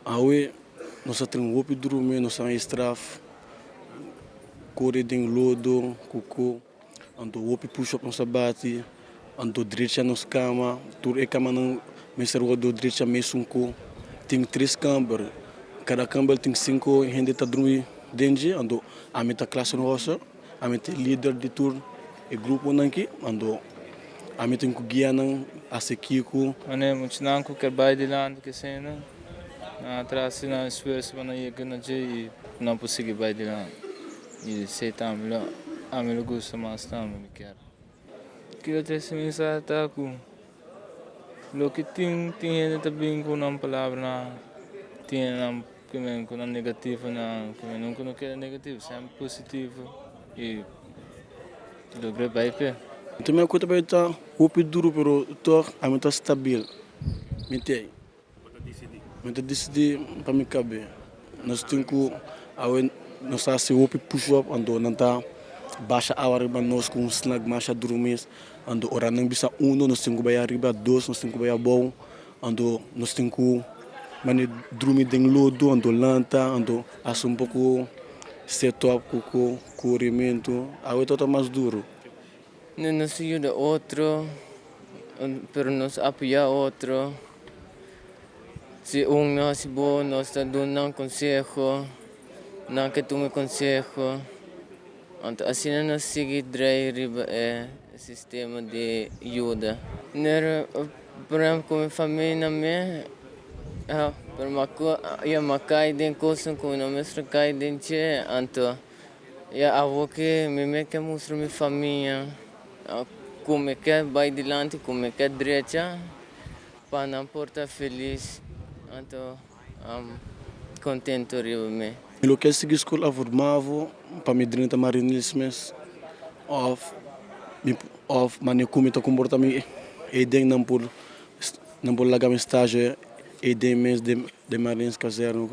Awe, nós temos o dormir, nós temos straf, correr em lodo, cuco, ando o push-up nossa bate, ando direita nos cama, tur e cama não, mas o do direita mesmo com, tem 3 câmeras, cada câmera tem 5, e gente tá dormir dentro, ando a meta classe no roça, a meta líder de turno, e grupo não aqui, ando a meta com guia não, a sequico. Ane muitos não quer bair de lá que cena, atrás na esforço para ir que não sei não possível bair de lá e sei também a mim gosta mais também quer. Que eu tenho essa mensagem tá com lo que tem também com uma palavra na tem na que me com negativo na que me não quer negativo sempre positivo e dobre bair pe. Também a coisa vai estar o duro, pero tô a meta stabil, mentei. Mas decidi para me caber. Nós temos que nós fazemos o push-up, ando não tá baixa a hora para nós com snack mais a dormir, ando ora não bisa nós temos que vai arriba 2, nós temos que vai bom, ando nós temos que mane dormir em lodo, ando lanta, ando assim pouco setup com corrimento, a outra tá mais duro. Não nos ajuda outro, pero nos apoia outro. Se não é bom, nós está dando um conselho, não que tu me conselho. Então, assim nós seguimos o sistema de ajuda. Por exemplo, com a família minha, eu me caio de coisa com a mestra cai de então eu avô que me quer mostrar minha família, como é que vai adiante, como é que é direita, para não portar feliz. Então, contente realmente. Eu quero seguir a escola formava para me drentar marinismo, of mane como está comportando e den não por largar meu estágio e den mês de marins caserno.